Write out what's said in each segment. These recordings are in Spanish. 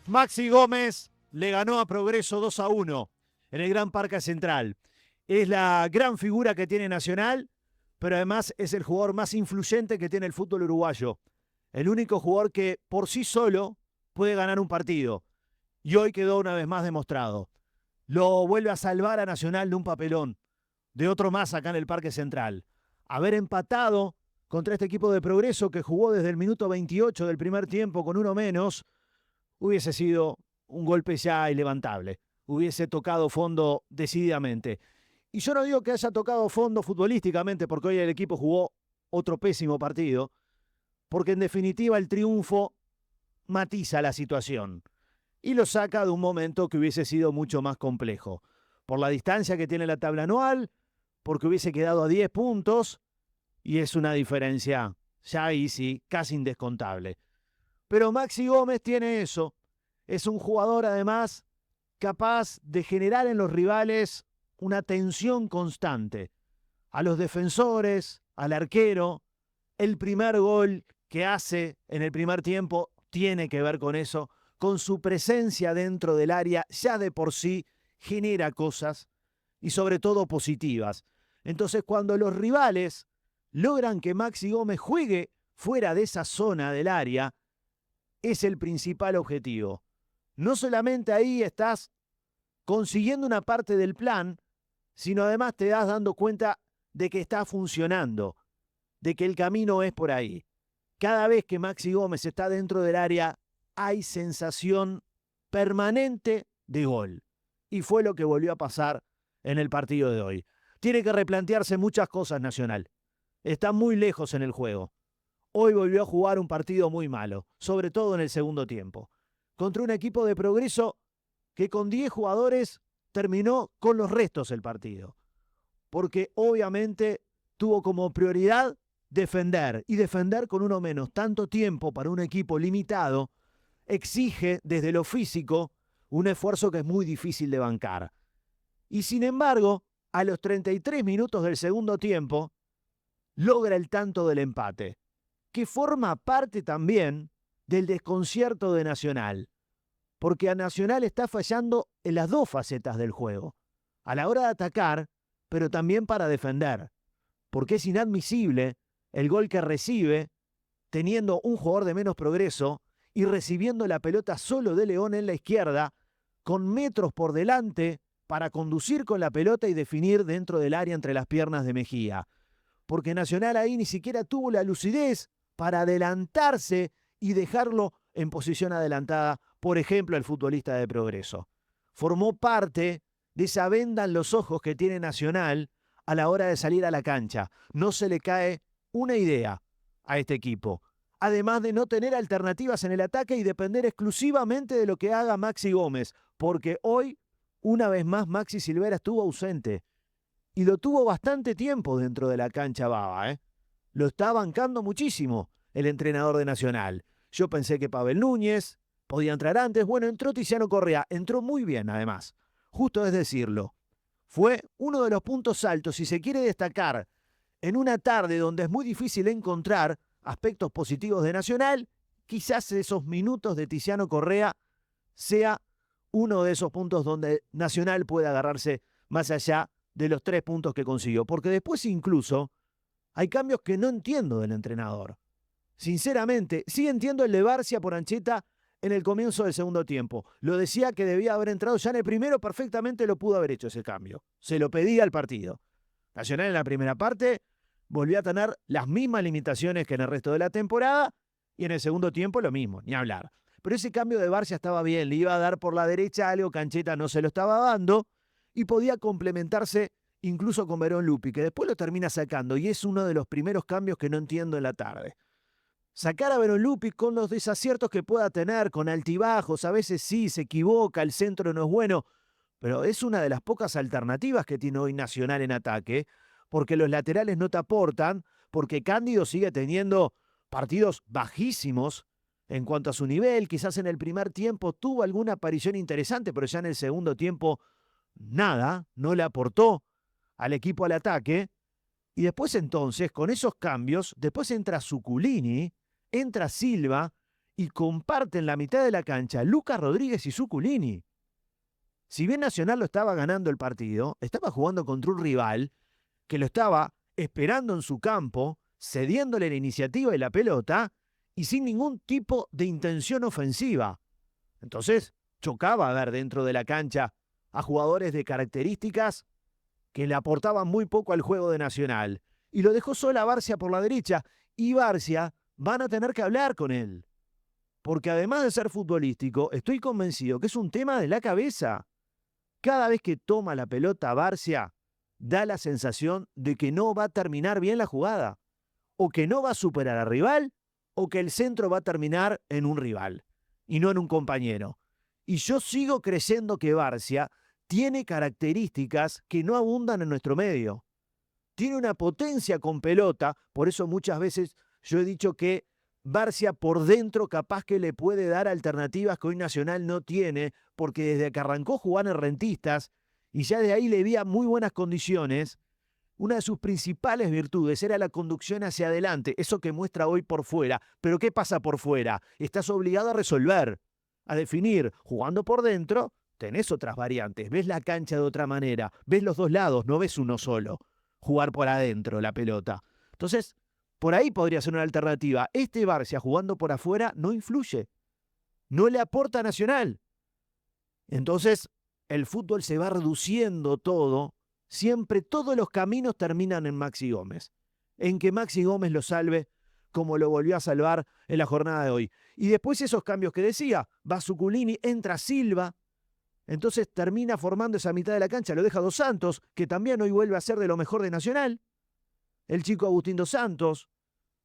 Maxi Gómez le ganó a Progreso 2-1 en el Gran Parque Central. Es la gran figura que tiene Nacional, pero además es el jugador más influyente que tiene el fútbol uruguayo. El único jugador que por sí solo puede ganar un partido. Y hoy quedó una vez más demostrado. Lo vuelve a salvar a Nacional de un papelón, de otro más acá en el Parque Central. Haber empatado contra este equipo de Progreso que jugó desde el minuto 28 del primer tiempo con uno menos, hubiese sido un golpe ya ilevantable. Hubiese tocado fondo decididamente. Y yo no digo que haya tocado fondo futbolísticamente, porque hoy el equipo jugó otro pésimo partido, porque en definitiva el triunfo matiza la situación y lo saca de un momento que hubiese sido mucho más complejo. Por la distancia que tiene la tabla anual, porque hubiese quedado a 10 puntos, y es una diferencia ya ahí sí, casi indescontable. Pero Maxi Gómez tiene eso. Es un jugador además capaz de generar en los rivales una tensión constante. A los defensores, al arquero, el primer gol que hace en el primer tiempo tiene que ver con eso, con su presencia dentro del área, ya de por sí genera cosas y sobre todo positivas. Entonces cuando los rivales logran que Maxi Gómez juegue fuera de esa zona del área, es el principal objetivo. No solamente ahí estás consiguiendo una parte del plan, sino además te das dando cuenta de que está funcionando, de que el camino es por ahí. Cada vez que Maxi Gómez está dentro del área, hay sensación permanente de gol. Y fue lo que volvió a pasar en el partido de hoy. Tiene que replantearse muchas cosas Nacional. Está muy lejos en el juego. Hoy volvió a jugar un partido muy malo, sobre todo en el segundo tiempo, contra un equipo de Progreso que con 10 jugadores terminó con los restos el partido, porque obviamente tuvo como prioridad defender, y defender con uno menos tanto tiempo para un equipo limitado exige desde lo físico un esfuerzo que es muy difícil de bancar. Y sin embargo, a los 33 minutos del segundo tiempo, logra el tanto del empate, que forma parte también del desconcierto de Nacional, porque a Nacional está fallando en las dos facetas del juego, a la hora de atacar, pero también para defender, porque es inadmisible el gol que recibe teniendo un jugador de menos progreso y recibiendo la pelota solo de León en la izquierda, con metros por delante para conducir con la pelota y definir dentro del área entre las piernas de Mejía. Porque Nacional ahí ni siquiera tuvo la lucidez para adelantarse y dejarlo en posición adelantada, por ejemplo, el futbolista de Progreso. Formó parte de esa venda en los ojos que tiene Nacional a la hora de salir a la cancha. No se le cae una idea a este equipo. Además de no tener alternativas en el ataque y depender exclusivamente de lo que haga Maxi Gómez, porque hoy, una vez más, Maxi Silvera estuvo ausente. Y lo tuvo bastante tiempo dentro de la cancha Baba, ¿eh? Lo está bancando muchísimo el entrenador de Nacional. Yo pensé que Pavel Núñez podía entrar antes. Bueno, entró Tiziano Correa. Entró muy bien, además. Justo es decirlo. Fue uno de los puntos altos, si se quiere destacar, en una tarde donde es muy difícil encontrar aspectos positivos de Nacional, quizás esos minutos de Tiziano Correa sea uno de esos puntos donde Nacional puede agarrarse más allá de los 3 puntos que consiguió. Porque después incluso hay cambios que no entiendo del entrenador. Sinceramente, sí entiendo el de Barcia por Ancheta en el comienzo del segundo tiempo. Lo decía que debía haber entrado ya en el primero, perfectamente lo pudo haber hecho ese cambio. Se lo pedía al partido. Nacional en la primera parte volvió a tener las mismas limitaciones que en el resto de la temporada y en el segundo tiempo lo mismo, ni hablar. Pero ese cambio de Barcia estaba bien, le iba a dar por la derecha algo que Ancheta no se lo estaba dando y podía complementarse incluso con Verón Lupi, que después lo termina sacando y es uno de los primeros cambios que no entiendo en la tarde. Sacar a Verón Lupi con los desaciertos que pueda tener, con altibajos, a veces sí, se equivoca, el centro no es bueno, pero es una de las pocas alternativas que tiene hoy Nacional en ataque, porque los laterales no te aportan, porque Cándido sigue teniendo partidos bajísimos en cuanto a su nivel. Quizás en el primer tiempo tuvo alguna aparición interesante, pero ya en el segundo tiempo nada, no le aportó al equipo al ataque. Y después entonces, con esos cambios, después entra Zuculini, entra Silva, y comparten la mitad de la cancha Lucas Rodríguez y Zuculini. Si bien Nacional lo estaba ganando el partido, estaba jugando contra un rival que lo estaba esperando en su campo, cediéndole la iniciativa y la pelota, y sin ningún tipo de intención ofensiva. Entonces, chocaba ver dentro de la cancha a jugadores de características que le aportaban muy poco al juego de Nacional. Y lo dejó sola a Barcia por la derecha, y Barcia van a tener que hablar con él. Porque además de ser futbolístico, estoy convencido que es un tema de la cabeza. Cada vez que toma la pelota Barcia, da la sensación de que no va a terminar bien la jugada, o que no va a superar al rival, o que el centro va a terminar en un rival, y no en un compañero. Y yo sigo creyendo que Barcia tiene características que no abundan en nuestro medio. Tiene una potencia con pelota, por eso muchas veces yo he dicho que Barcia por dentro capaz que le puede dar alternativas que hoy Nacional no tiene, porque desde que arrancó jugar en Rentistas, y ya de ahí le veía muy buenas condiciones, una de sus principales virtudes era la conducción hacia adelante, eso que muestra hoy por fuera. Pero ¿qué pasa por fuera? Estás obligado a resolver, a definir. Jugando por dentro, tenés otras variantes, ves la cancha de otra manera, ves los dos lados, no ves uno solo. Jugar por adentro la pelota. Entonces, por ahí podría ser una alternativa. Este Barcia jugando por afuera no influye, no le aporta a Nacional. Entonces, el fútbol se va reduciendo todo. Siempre todos los caminos terminan en Maxi Gómez. En que Maxi Gómez lo salve como lo volvió a salvar en la jornada de hoy. Y después esos cambios que decía, va Zuculini, entra Silva. Entonces termina formando esa mitad de la cancha, lo deja Dos Santos, que también hoy vuelve a ser de lo mejor de Nacional. El chico Agustín Dos Santos,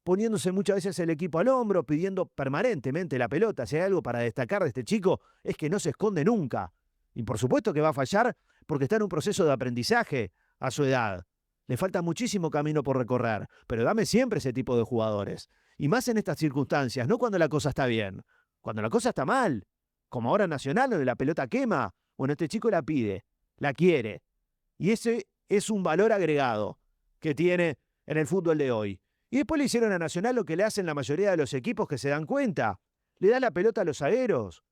poniéndose muchas veces el equipo al hombro, pidiendo permanentemente la pelota. Si hay algo para destacar de este chico, es que no se esconde nunca. Y por supuesto que va a fallar porque está en un proceso de aprendizaje a su edad. Le falta muchísimo camino por recorrer, pero dame siempre ese tipo de jugadores. Y más en estas circunstancias, no cuando la cosa está bien, cuando la cosa está mal. Como ahora Nacional, donde la pelota quema. Bueno, este chico la pide, la quiere. Y ese es un valor agregado que tiene en el fútbol de hoy. Y después le hicieron a Nacional lo que le hacen la mayoría de los equipos que se dan cuenta. Le da la pelota a los zagueros.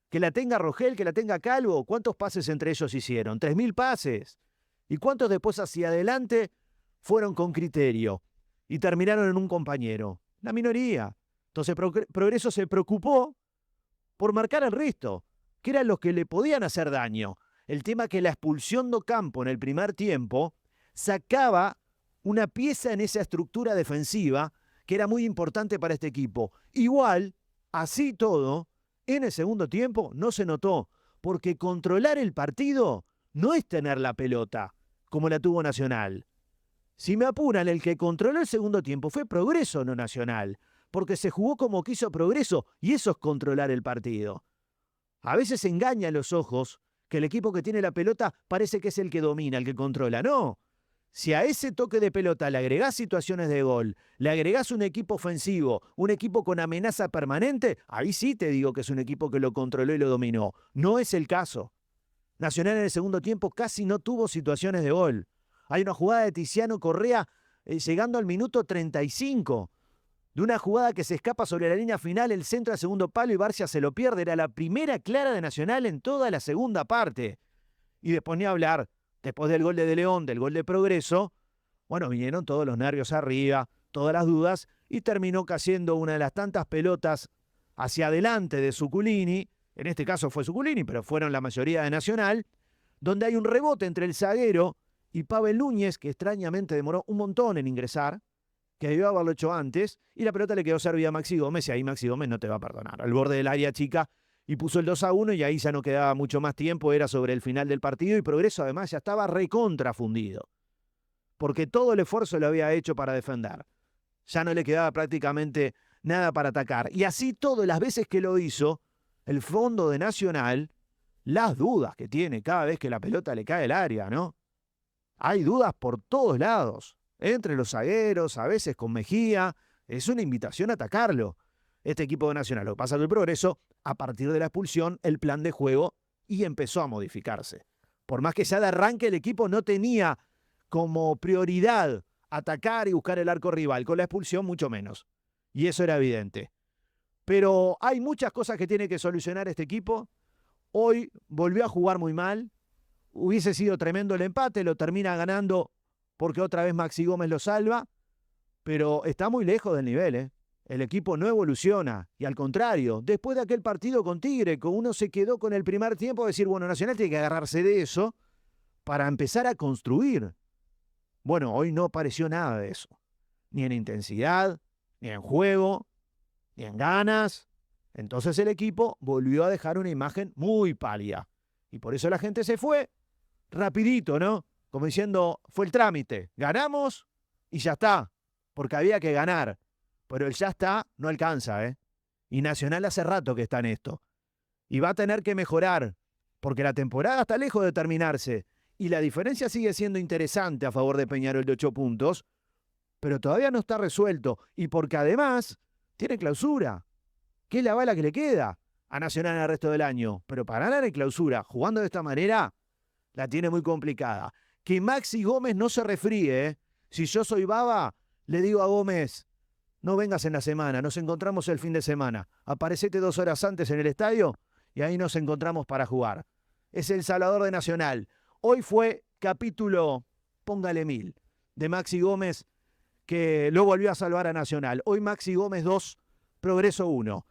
Que la tenga Rogel, que la tenga Calvo. ¿Cuántos pases entre ellos hicieron? 3.000 pases. ¿Y cuántos después hacia adelante fueron con criterio? Y terminaron en un compañero. La minoría. Entonces Progreso se preocupó por marcar al resto, que eran los que le podían hacer daño. El tema que la expulsión de Ocampo en el primer tiempo sacaba una pieza en esa estructura defensiva que era muy importante para este equipo. Igual, así todo, en el segundo tiempo no se notó, porque controlar el partido no es tener la pelota, como la tuvo Nacional. Si me apuran, el que controló el segundo tiempo fue Progreso, no Nacional, porque se jugó como quiso Progreso, y eso es controlar el partido. A veces engaña a los ojos que el equipo que tiene la pelota parece que es el que domina, el que controla. No. Si a ese toque de pelota le agregás situaciones de gol, le agregás un equipo ofensivo, un equipo con amenaza permanente, ahí sí te digo que es un equipo que lo controló y lo dominó. No es el caso. Nacional en el segundo tiempo casi no tuvo situaciones de gol. Hay una jugada de Tiziano Correa llegando al minuto 35, de una jugada que se escapa sobre la línea final, el centro al segundo palo y Barcia se lo pierde. Era la primera clara de Nacional en toda la segunda parte. Y después ni hablar. Después del gol de León, del gol de Progreso, bueno, vinieron todos los nervios arriba, todas las dudas, y terminó cayendo una de las tantas pelotas hacia adelante de Zuculini, en este caso fue Zuculini, pero fueron la mayoría de Nacional, donde hay un rebote entre el zaguero y Pavel Núñez, que extrañamente demoró un montón en ingresar, que debió haberlo hecho antes, y la pelota le quedó servida a Maxi Gómez, y ahí Maxi Gómez no te va a perdonar. Al borde del área chica, y puso el 2-1 y ahí ya no quedaba mucho más tiempo, era sobre el final del partido y Progreso además ya estaba recontrafundido, porque todo el esfuerzo lo había hecho para defender. Ya no le quedaba prácticamente nada para atacar. Y así todas las veces que lo hizo, el fondo de Nacional, las dudas que tiene cada vez que la pelota le cae al área, ¿no? Hay dudas por todos lados, entre los zagueros, a veces con Mejía, es una invitación a atacarlo. Este equipo de Nacional, lo que pasa con el Progreso, a partir de la expulsión, el plan de juego y empezó a modificarse. Por más que ya de arranque el equipo no tenía como prioridad atacar y buscar el arco rival, con la expulsión mucho menos. Y eso era evidente. Pero hay muchas cosas que tiene que solucionar este equipo. Hoy volvió a jugar muy mal. Hubiese sido tremendo el empate, lo termina ganando porque otra vez Maxi Gómez lo salva, pero está muy lejos del nivel, ¿eh? El equipo no evoluciona, y al contrario, después de aquel partido con Tigre, que uno se quedó con el primer tiempo de decir, bueno, Nacional tiene que agarrarse de eso para empezar a construir. Bueno, hoy no apareció nada de eso, ni en intensidad, ni en juego, ni en ganas. Entonces el equipo volvió a dejar una imagen muy pálida, y por eso la gente se fue rapidito, ¿no? Como diciendo, fue el trámite, ganamos y ya está, porque había que ganar. Pero el ya está no alcanza, ¿eh? Y Nacional hace rato que está en esto. Y va a tener que mejorar, porque la temporada está lejos de terminarse. Y la diferencia sigue siendo interesante a favor de Peñarol de 8 puntos, pero todavía no está resuelto. Y porque además tiene clausura, que es la bala que le queda a Nacional en el resto del año. Pero para ganar en clausura, jugando de esta manera, la tiene muy complicada. Que Maxi Gómez no se refríe, ¿eh? Si yo soy Baba, le digo a Gómez, no vengas en la semana, nos encontramos el fin de semana. Aparecete 2 horas antes en el estadio y ahí nos encontramos para jugar. Es el salvador de Nacional. Hoy fue capítulo, póngale 1000, de Maxi Gómez, que lo volvió a salvar a Nacional. Hoy Maxi Gómez 2, Progreso 1.